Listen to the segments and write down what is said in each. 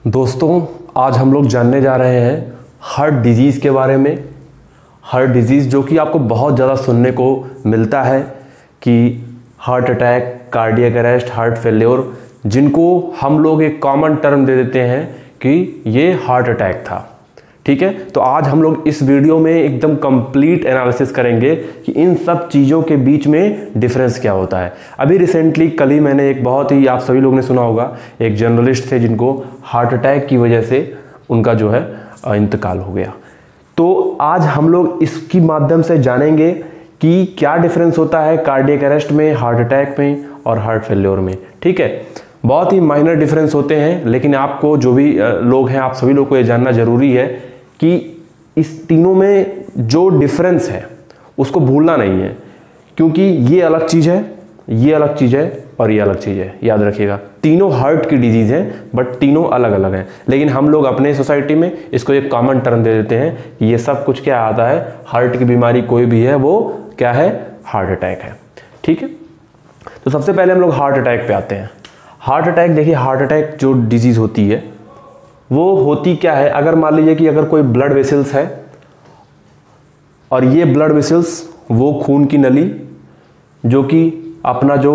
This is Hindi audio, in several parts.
दोस्तों, आज हम लोग जानने जा रहे हैं हार्ट डिजीज़ के बारे में। हार्ट डिजीज़ जो कि आपको बहुत ज़्यादा सुनने को मिलता है कि heart attack, cardiac arrest, heart failure, जिनको हम लोग एक कॉमन टर्म दे देते हैं कि ये हार्ट अटैक था। ठीक है, तो आज हम लोग इस वीडियो में एकदम कंप्लीट एनालिसिस करेंगे कि इन सब चीज़ों के बीच में डिफरेंस क्या होता है। अभी रिसेंटली कल ही मैंने एक बहुत ही, आप सभी लोगों ने सुना होगा, एक जर्नलिस्ट थे जिनको हार्ट अटैक की वजह से उनका जो है इंतकाल हो गया। तो आज हम लोग इसकी माध्यम से जानेंगे कि क्या डिफरेंस होता है कार्डियक अरेस्ट में, हार्ट अटैक में और हार्ट फेल्योर में। ठीक है, बहुत ही माइनर डिफरेंस होते हैं, लेकिन आपको जो भी लोग हैं, आप सभी लोग को ये जानना जरूरी है कि इस तीनों में जो डिफरेंस है उसको भूलना नहीं है, क्योंकि ये अलग चीज़ है, ये अलग चीज़ है और ये अलग चीज़ है। याद रखिएगा, तीनों हार्ट की डिजीज़ हैं बट तीनों अलग अलग हैं, लेकिन हम लोग अपने सोसाइटी में इसको एक कॉमन टर्म दे देते हैं कि ये सब कुछ क्या आता है, हार्ट की बीमारी कोई भी है वो क्या है, हार्ट अटैक है। ठीक है, तो सबसे पहले हम लोग हार्ट अटैक पे आते हैं। हार्ट अटैक, देखिए हार्ट अटैक जो डिजीज़ होती है वो होती क्या है, अगर मान लीजिए कि अगर कोई ब्लड वेसल्स है और ये ब्लड वेसल्स वो खून की नली जो कि अपना जो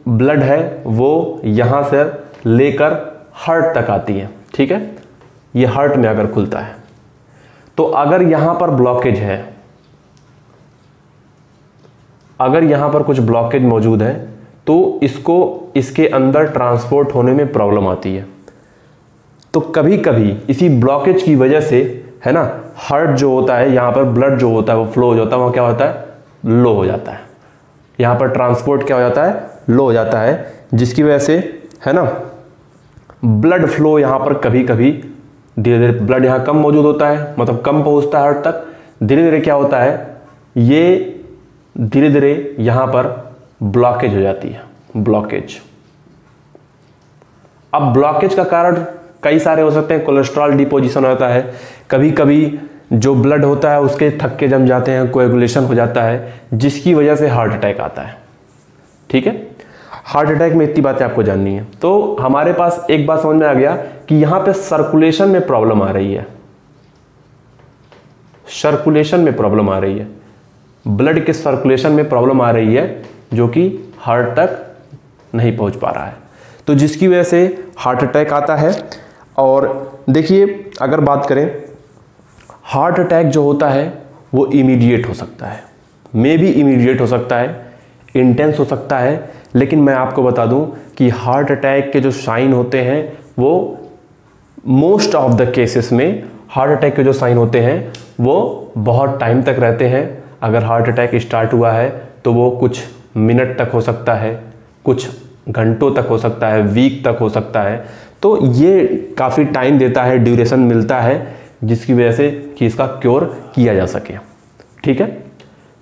ब्लड है वो यहाँ से लेकर हार्ट तक आती है। ठीक है, ये हार्ट में अगर खुलता है तो अगर यहाँ पर ब्लॉकेज है, अगर यहाँ पर कुछ ब्लॉकेज मौजूद है तो इसको इसके अंदर ट्रांसपोर्ट होने में प्रॉब्लम आती है। तो कभी कभी इसी ब्लॉकेज की वजह से, है ना, हार्ट जो होता है, यहाँ पर ब्लड जो होता है वो फ्लो हो जाता है, वहाँ क्या होता है, लो हो जाता है। यहाँ पर ट्रांसपोर्ट क्या हो जाता है, लो हो जाता है, जिसकी वजह से, है ना, ब्लड फ्लो यहाँ पर कभी कभी धीरे धीरे ब्लड यहाँ कम मौजूद होता है, मतलब कम पहुँचता है हार्ट तक। धीरे धीरे क्या होता है, ये धीरे धीरे यहाँ पर ब्लॉकेज हो जाती है, ब्लॉकेज। अब ब्लॉकेज का कारण कई सारे हो सकते हैं, कोलेस्ट्रॉल डिपोजिशन होता है, कभी कभी जो ब्लड होता है उसके थक्के जम जाते हैं, कोएगुलेशन हो जाता है, जिसकी वजह से हार्ट अटैक आता है। ठीक है, हार्ट अटैक में इतनी बातें आपको जाननी है। तो हमारे पास एक बात समझ में आ गया कि यहाँ पे सर्कुलेशन में प्रॉब्लम आ रही है, सर्कुलेशन में प्रॉब्लम आ रही है, ब्लड के सर्कुलेशन में प्रॉब्लम आ रही है, जो कि हार्ट तक नहीं पहुँच पा रहा है, तो जिसकी वजह से हार्ट अटैक आता है। और देखिए, अगर बात करें, हार्ट अटैक जो होता है वो इमीडिएट हो सकता है, मे भी इमीडिएट हो सकता है, इंटेंस हो सकता है, लेकिन मैं आपको बता दूं कि हार्ट अटैक के जो साइन होते हैं वो मोस्ट ऑफ द केसेस में, हार्ट अटैक के जो साइन होते हैं वो बहुत टाइम तक रहते हैं। अगर हार्ट अटैक स्टार्ट हुआ है तो वो कुछ मिनट तक हो सकता है, कुछ घंटों तक हो सकता है, वीक तक हो सकता है, तो ये काफ़ी टाइम देता है, ड्यूरेशन मिलता है, जिसकी वजह से कि इसका क्योर किया जा सके। ठीक है,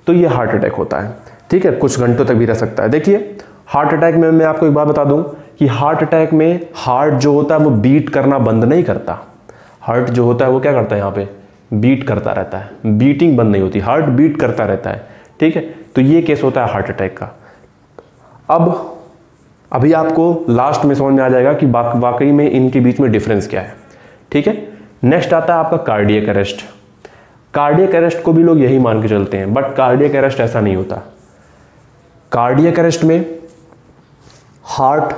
तो ये हार्ट अटैक होता है। ठीक है, कुछ घंटों तक भी रह सकता है। देखिए, हार्ट अटैक में मैं आपको एक बात बता दूं कि हार्ट अटैक में हार्ट जो होता है वो बीट करना बंद नहीं करता। हार्ट जो होता है वो क्या करता है, यहाँ पे बीट करता रहता है, बीटिंग बंद नहीं होती, हार्ट बीट करता रहता है। ठीक है, तो ये केस होता है हार्ट अटैक का। अब अभी आपको लास्ट में समझ में आ जाएगा कि वाकई में इनके बीच में डिफरेंस क्या है। ठीक है, नेक्स्ट आता है आपका कार्डियक अरेस्ट। कार्डियक अरेस्ट को भी लोग यही मान के चलते हैं, बट कार्डियक अरेस्ट ऐसा नहीं होता। कार्डियक अरेस्ट में हार्ट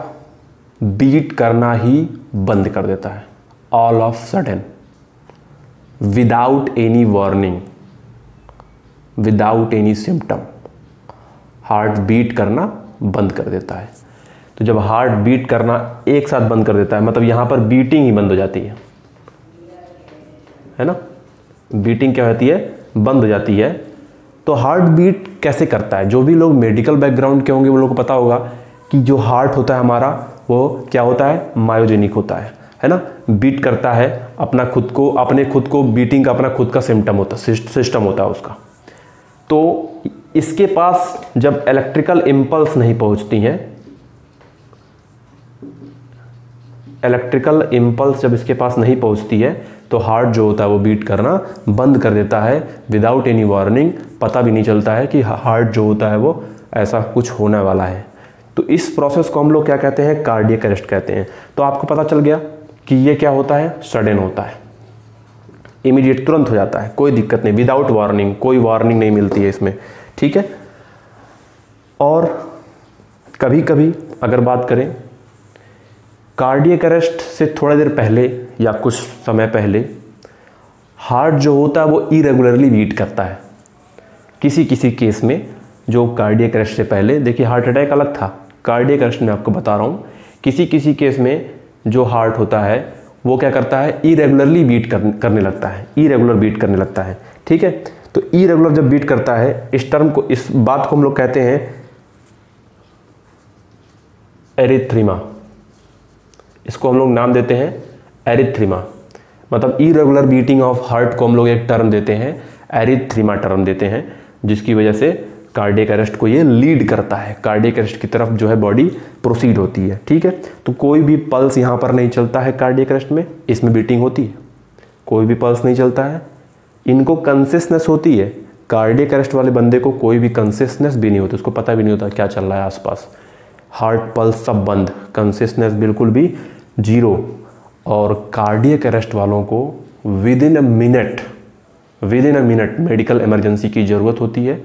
बीट करना ही बंद कर देता है, all of sudden, without any warning, without any symptom, heart beat करना बंद कर देता है। तो जब हार्ट बीट करना एक साथ बंद कर देता है, मतलब यहाँ पर बीटिंग ही बंद हो जाती है ना, बीटिंग क्या होती है, बंद हो जाती है। तो हार्ट बीट कैसे करता है, जो भी लोग मेडिकल बैकग्राउंड के होंगे वो लोगों को पता होगा कि जो हार्ट होता है हमारा वो क्या होता है, मायोजेनिक होता है ना, बीट करता है अपना खुद को, अपने खुद को, बीटिंग का अपना खुद का सिम्टम होता है, सिस्टम होता है उसका। तो इसके पास जब इलेक्ट्रिकल इम्पल्स नहीं पहुंचती हैं, इलेक्ट्रिकल इम्पल्स जब इसके पास नहीं पहुंचती है तो हार्ट जो होता है वो बीट करना बंद कर देता है, विदाउट एनी वार्निंग। पता भी नहीं चलता है कि हार्ट जो होता है वो ऐसा कुछ होने वाला है। तो इस प्रोसेस को हम लोग क्या कहते हैं, कार्डियक अरेस्ट कहते हैं। तो आपको पता चल गया कि ये क्या होता है, सडन होता है, इमीडिएट, तुरंत हो जाता है, कोई दिक्कत नहीं, विदाउट वार्निंग, कोई वार्निंग नहीं मिलती है इसमें, ठीक है। और कभी कभी अगर बात करें कार्डियक अरेस्ट से थोड़ा देर पहले या कुछ समय पहले हार्ट जो होता है वो इरेगुलरली बीट करता है। किसी किसी केस में जो कार्डियक अरेस्ट से पहले, देखिए हार्ट अटैक अलग था, कार्डियक अरेस्ट में आपको बता रहा हूँ, किसी किसी केस में जो हार्ट होता है वो क्या करता है, इरेगुलरली बीट करने लगता है, इरेगुलर बीट करने लगता है, ठीक है। तो इरेगुलर जब बीट करता है, इस टर्म को, इस बात को हम लोग कहते हैं एरिथ्रीमा, इसको हम लोग नाम देते हैं एरिथ्रीमा, मतलब इरेगुलर बीटिंग ऑफ हार्ट को हम लोग एक टर्म देते हैं, एरिथ्रीमा टर्म देते हैं, जिसकी वजह से कार्डियक अरेस्ट को ये लीड करता है, कार्डियक अरेस्ट की तरफ जो है बॉडी प्रोसीड होती है, ठीक है। तो कोई भी पल्स यहाँ पर नहीं चलता है कार्डियक अरेस्ट में, इसमें बीटिंग होती है, कोई भी पल्स नहीं चलता है, इनको कंसियसनेस होती है, कार्डियक अरेस्ट वाले बंदे को कोई भी कंसियसनेस भी नहीं होती, उसको पता भी नहीं होता क्या चल रहा है आसपास, हार्ट पल्स सब बंद, कंसियसनेस बिल्कुल भी जीरो। और कार्डियक अरेस्ट वालों को with in a minute medical emergency की ज़रूरत होती है,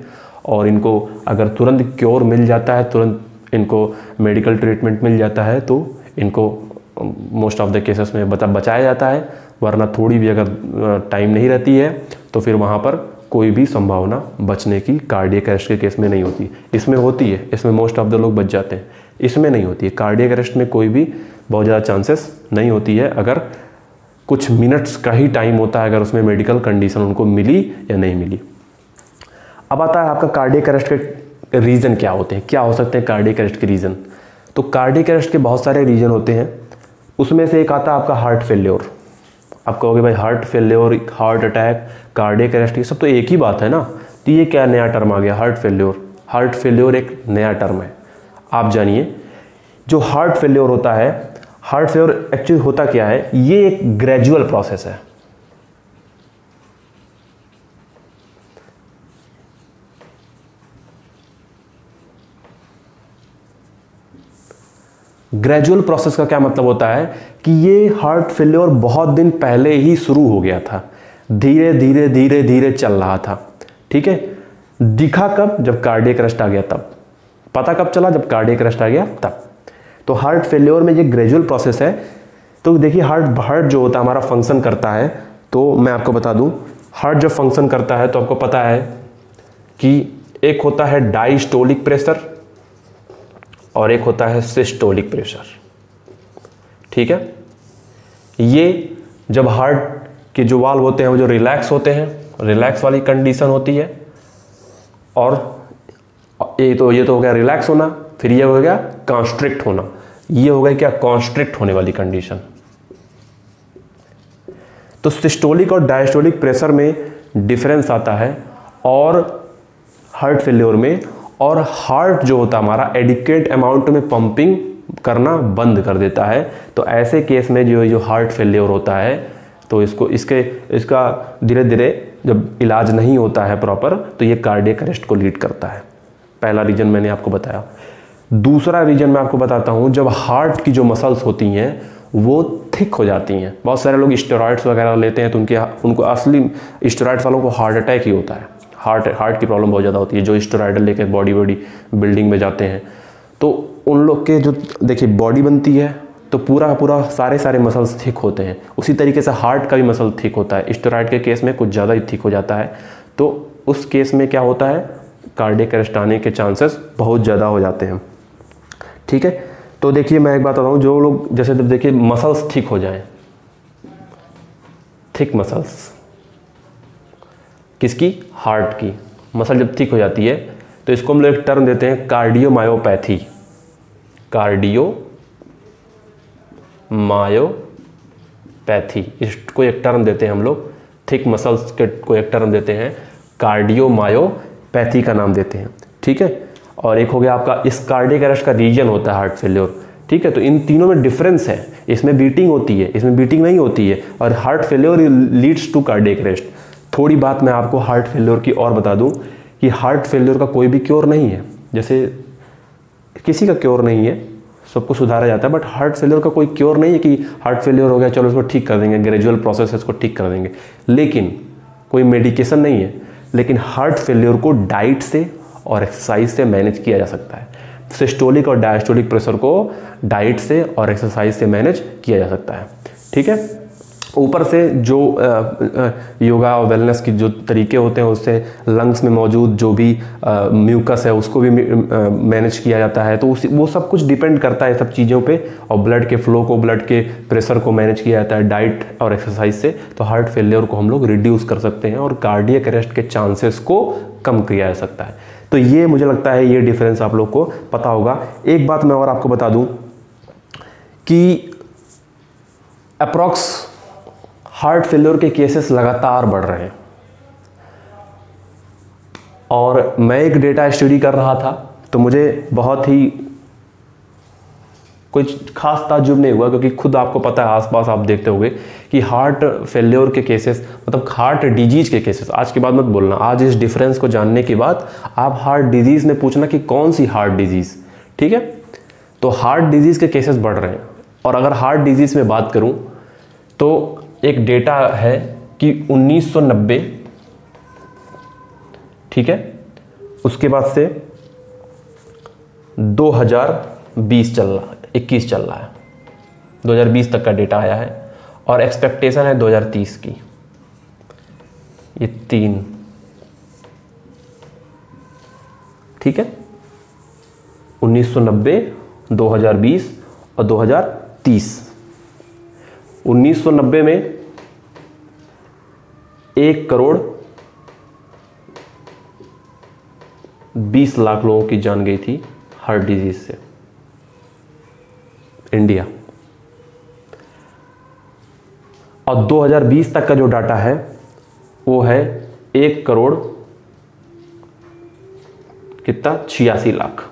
और इनको अगर तुरंत क्योर मिल जाता है, तुरंत इनको मेडिकल ट्रीटमेंट मिल जाता है, तो इनको मोस्ट ऑफ द केसेस में बचाया जाता है, वरना थोड़ी भी अगर टाइम नहीं रहती है तो फिर वहाँ पर कोई भी संभावना बचने की कार्डियक अरेस्ट के केस में नहीं होती। इसमें होती है, इसमें मोस्ट ऑफ द लोग बच जाते हैं, इसमें नहीं होती है। कार्डियक अरेस्ट में कोई भी बहुत ज़्यादा चांसेस नहीं होती है, अगर कुछ मिनट्स का ही टाइम होता है, अगर उसमें मेडिकल कंडीशन उनको मिली या नहीं मिली। अब आता है आपका कार्डियक अरेस्ट के रीज़न क्या होते हैं, क्या हो सकते हैं कार्डियक अरेस्ट के रीज़न। तो कार्डियक अरेस्ट के बहुत सारे रीज़न होते हैं, उसमें से एक आता है आपका हार्ट फेल्योर। आप कहोगे भाई heart failure, heart attack, cardiac arrest, ये सब तो एक ही बात है ना, तो ये क्या नया टर्म आ गया हार्ट फेल्योर। हार्ट फेल्योर एक नया टर्म है, आप जानिए। जो हार्ट फेल्योर होता है, हार्ट फेल्योर एक्चुअली होता क्या है, ये एक ग्रेजुअल प्रोसेस है। ग्रेजुअल प्रोसेस का क्या मतलब होता है कि ये हार्ट फेल्योर बहुत दिन पहले ही शुरू हो गया था, धीरे धीरे धीरे धीरे चल रहा था, ठीक है। दिखा कब, जब कार्डियक अरेस्ट आ गया तब। पता कब चला, जब कार्डियक अरेस्ट आ गया तब। तो हार्ट फेल्योर में ये ग्रेजुअल प्रोसेस है। तो देखिए हार्ट जो होता है हमारा फंक्शन करता है, तो मैं आपको बता दूं, हार्ट जब फंक्शन करता है तो आपको पता है कि एक होता है डायस्टोलिक प्रेशर और एक होता है सिस्टोलिक प्रेशर, ठीक है। ये जब हार्ट के जो वाल्व होते हैं वो जो रिलैक्स होते हैं, रिलैक्स वाली कंडीशन होती है, और ये तो हो गया रिलैक्स होना, फिर ये हो गया कॉन्स्ट्रिक्ट होना, ये हो गया क्या, कॉन्स्ट्रिक्ट होने वाली कंडीशन। तो सिस्टोलिक और डायस्टोलिक प्रेशर में डिफरेंस आता है और हार्ट फेल्योर में, और हार्ट जो होता है हमारा एडिक्वेट अमाउंट में पंपिंग करना बंद कर देता है। तो ऐसे केस में जो हार्ट फेल्योर होता है, तो इसका धीरे धीरे जब इलाज नहीं होता है प्रॉपर, तो ये कार्डियक अरेस्ट को लीड करता है। पहला रीजन मैंने आपको बताया। दूसरा रीजन मैं आपको बताता हूँ, जब हार्ट की जो मसल्स होती हैं वो थिक हो जाती हैं। बहुत सारे लोग स्टेरॉइड्स वगैरह लेते हैं, तो उनको असली स्टेरॉइड्स वालों को हार्ट अटैक ही होता है, हार्ट की प्रॉब्लम बहुत ज़्यादा होती है, जो स्टेरॉइड लेकर बॉडी बिल्डिंग में जाते हैं। तो उन लोग के जो देखिए बॉडी बनती है तो पूरा सारे मसल्स थिक होते हैं, उसी तरीके से हार्ट का भी मसल थिक होता है। स्टेरॉइड के केस में कुछ ज़्यादा ही थिक हो जाता है, तो उस केस में क्या होता है, कार्डियक अरेस्ट आने के चांसेस बहुत ज़्यादा हो जाते हैं, ठीक है। तो देखिए मैं एक बात बताता हूँ, जो लोग जैसे जब देखिए मसल्स थिक हो जाएं, थिक मसल्स किसकी, हार्ट की मसल जब थिक हो जाती है, तो इसको हम लोग एक टर्म देते हैं कार्डियोमायोपैथी। कार्डियोमायोपैथी, इसको एक टर्म देते हैं हम लोग, थिक मसल्स के को एक टर्म देते हैं कार्डियोमायोपैथी का नाम देते हैं, ठीक है। और एक हो गया आपका इस कार्डियक अरेस्ट का रीजन होता है हार्ट फेल्योर, ठीक है। तो इन तीनों में डिफरेंस है, इसमें बीटिंग होती है, इसमें बीटिंग नहीं होती है, और heart failure leads to cardiac arrest. थोड़ी बात मैं आपको हार्ट फेल्योर की और बता दूं कि हार्ट फेल्योर का कोई भी क्योर नहीं है, जैसे किसी का क्योर नहीं है, सब कुछ सुधारा जाता है। बट हार्ट फेलियर का कोई क्योर नहीं है कि हार्ट फेलियर हो गया चलो इसको ठीक कर देंगे, ग्रेजुअल प्रोसेस है इसको ठीक कर देंगे, लेकिन कोई मेडिकेशन नहीं है। लेकिन हार्ट फेलियर को डाइट से और एक्सरसाइज से मैनेज किया जा सकता है। सिस्टोलिक और डायस्टोलिक प्रेशर को डाइट से और एक्सरसाइज से मैनेज किया जा सकता है। ठीक है, ऊपर से जो योगा और वेलनेस की जो तरीके होते हैं उससे लंग्स में मौजूद जो भी म्यूकस है उसको भी मैनेज किया जाता है। तो वो सब कुछ डिपेंड करता है सब चीज़ों पे, और ब्लड के फ्लो को, ब्लड के प्रेशर को मैनेज किया जाता है डाइट और एक्सरसाइज से। तो हार्ट फेलियर को हम लोग रिड्यूस कर सकते हैं और कार्डियक अरेस्ट के चांसेस को कम किया जा सकता है। तो ये मुझे लगता है ये डिफरेंस आप लोग को पता होगा। एक बात मैं और आपको बता दूं कि अप्रॉक्स हार्ट फेलियर के केसेस लगातार बढ़ रहे हैं, और मैं एक डेटा स्टडी कर रहा था तो मुझे बहुत ही कुछ खास ताज्जुब नहीं हुआ, क्योंकि खुद आपको पता है आसपास आप देखते होंगे कि हार्ट फेलियर के केसेस, मतलब हार्ट डिजीज के केसेस, आज के बाद मत बोलना, आज इस डिफरेंस को जानने के बाद आप हार्ट डिजीज में पूछना कि कौन सी हार्ट डिजीज, ठीक है। तो हार्ट डिजीज के केसेस बढ़ रहे हैं। और अगर हार्ट डिजीज में बात करूं तो एक डेटा है कि 1990, ठीक है, उसके बाद से 2020 चल रहा है, 21 चल रहा है, 2020 तक का डेटा आया है, और एक्सपेक्टेशन है 2030 की। ये 3, ठीक है, 1990, 2020 और 2030। 1990 में 1,20,00,000 लोगों की जान गई थी हार्ट डिजीज से, इंडिया। और 2020 तक का जो डाटा है वो है 1,00,00,000 कितना, 86 लाख।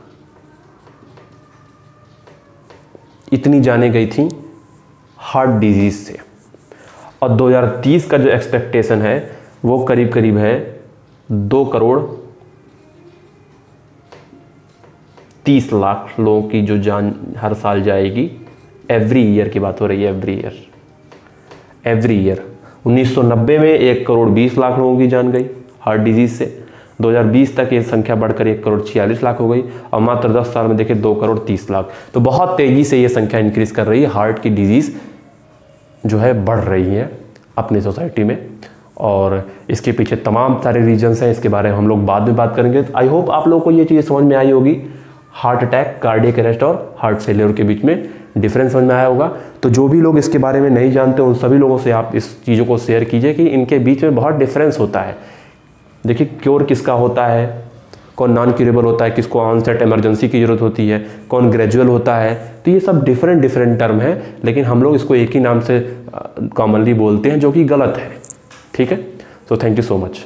इतनी जाने गई थी हार्ट डिजीज से। और 2030 का जो एक्सपेक्टेशन है वो करीब करीब है 2,30,00,000 लोगों की जो जान हर साल जाएगी। एवरी ईयर की बात हो रही है, एवरी ईयर। 1990 में 1,20,00,000 लोगों की जान गई हार्ट डिजीज से। 2020 तक ये संख्या बढ़कर 1,46,00,000 हो गई, और मात्र 10 साल में देखिए 2,30,00,000। तो बहुत तेजी से ये संख्या इंक्रीज कर रही है। हार्ट की डिजीज जो है बढ़ रही है अपनी सोसाइटी में, और इसके पीछे तमाम सारे रीजंस हैं, इसके बारे में हम लोग बाद में बात करेंगे। आई होप आप लोगों को ये चीज़ समझ में आई होगी, हार्ट अटैक, कार्डियक अरेस्ट और हार्ट फेलियर के बीच में डिफरेंस समझ में आया होगा। तो जो भी लोग इसके बारे में नहीं जानते उन सभी लोगों से आप इस चीज़ों को शेयर कीजिए कि इनके बीच में बहुत डिफरेंस होता है। देखिए क्योर किसका होता है, कौन नॉन क्यूरेबल होता है, किसको ऑनसेट इमरजेंसी की जरूरत होती है, कौन ग्रेजुअल होता है। तो ये सब डिफरेंट टर्म है, लेकिन हम लोग इसको एक ही नाम से कॉमनली बोलते हैं, जो कि गलत है। ठीक है, so thank you so much.